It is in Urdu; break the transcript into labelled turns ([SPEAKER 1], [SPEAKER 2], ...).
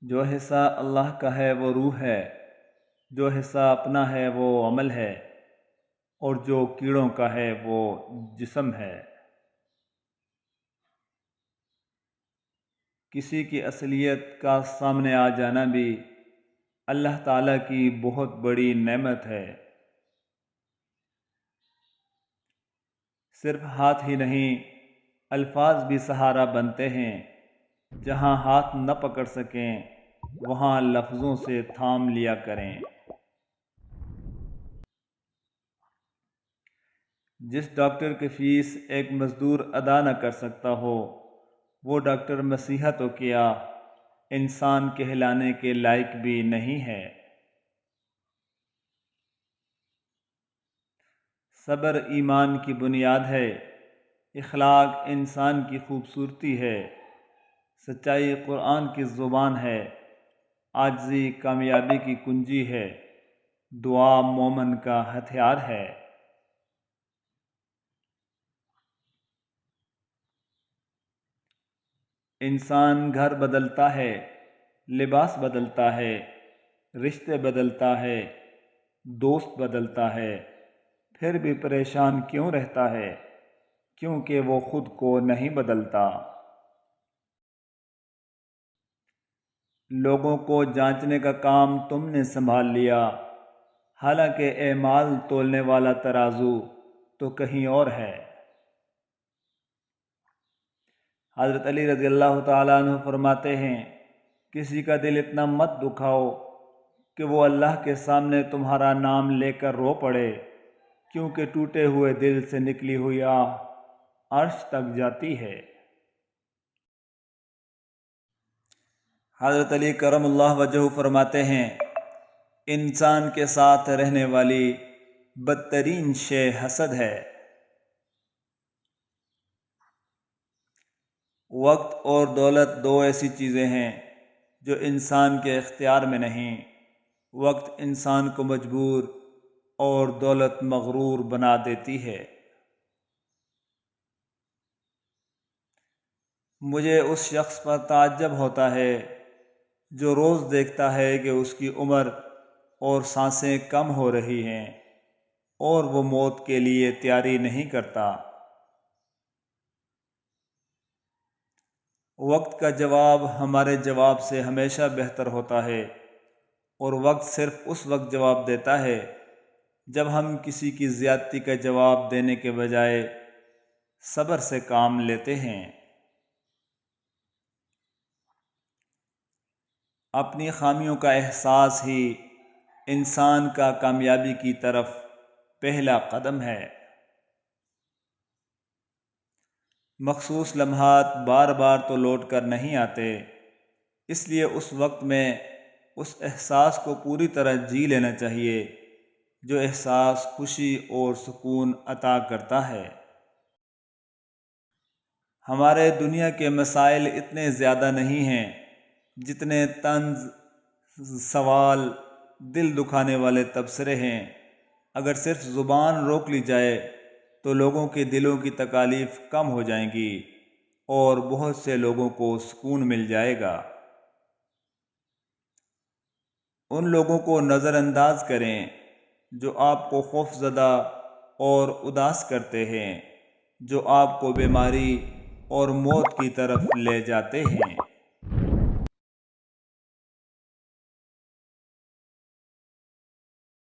[SPEAKER 1] جو حصہ اللہ کا ہے وہ روح ہے، جو حصہ اپنا ہے وہ عمل ہے، اور جو کیڑوں کا ہے وہ جسم ہے۔ کسی کی اصلیت کا سامنے آ جانا بھی اللہ تعالیٰ کی بہت بڑی نعمت ہے۔ صرف ہاتھ ہی نہیں، الفاظ بھی سہارا بنتے ہیں۔ جہاں ہاتھ نہ پکڑ سکیں وہاں لفظوں سے تھام لیا کریں۔ جس ڈاکٹر کی فیس ایک مزدور ادا نہ کر سکتا ہو، وہ ڈاکٹر مسیحا تو کیا انسان کہلانے کے لائق بھی نہیں ہے۔ صبر ایمان کی بنیاد ہے، اخلاق انسان کی خوبصورتی ہے، سچائی قرآن کی زبان ہے، عاجزی کامیابی کی کنجی ہے، دعا مومن کا ہتھیار ہے۔ انسان گھر بدلتا ہے، لباس بدلتا ہے، رشتے بدلتا ہے، دوست بدلتا ہے، پھر بھی پریشان کیوں رہتا ہے؟ کیونکہ وہ خود کو نہیں بدلتا۔ لوگوں کو جانچنے کا کام تم نے سنبھال لیا، حالانکہ اعمال تولنے والا ترازو تو کہیں اور ہے۔ حضرت علی رضی اللہ تعالیٰ عنہ فرماتے ہیں، کسی کا دل اتنا مت دکھاؤ کہ وہ اللہ کے سامنے تمہارا نام لے کر رو پڑے، کیونکہ ٹوٹے ہوئے دل سے نکلی ہوئی آہ عرش تک جاتی ہے۔ حضرت علی کرم اللہ وجہہ فرماتے ہیں، انسان کے ساتھ رہنے والی بدترین شے حسد ہے۔ وقت اور دولت دو ایسی چیزیں ہیں جو انسان کے اختیار میں نہیں۔ وقت انسان کو مجبور اور دولت مغرور بنا دیتی ہے۔ مجھے اس شخص پر تعجب ہوتا ہے جو روز دیکھتا ہے کہ اس کی عمر اور سانسیں کم ہو رہی ہیں اور وہ موت کے لیے تیاری نہیں کرتا۔ وقت کا جواب ہمارے جواب سے ہمیشہ بہتر ہوتا ہے، اور وقت صرف اس وقت جواب دیتا ہے جب ہم کسی کی زیادتی کا جواب دینے کے بجائے صبر سے کام لیتے ہیں۔ اپنی خامیوں کا احساس ہی انسان کا کامیابی کی طرف پہلا قدم ہے۔ مخصوص لمحات بار بار تو لوٹ کر نہیں آتے، اس لیے اس وقت میں اس احساس کو پوری طرح جی لینا چاہیے جو احساس خوشی اور سکون عطا کرتا ہے۔ ہمارے دنیا کے مسائل اتنے زیادہ نہیں ہیں جتنے طنز، سوال، دل دکھانے والے تبصرے ہیں۔ اگر صرف زبان روک لی جائے تو لوگوں کے دلوں کی تکالیف کم ہو جائیں گی اور بہت سے لوگوں کو سکون مل جائے گا۔ ان لوگوں کو نظر انداز کریں جو آپ کو خوف زدہ اور اداس کرتے ہیں، جو آپ کو بیماری اور موت کی طرف لے جاتے ہیں۔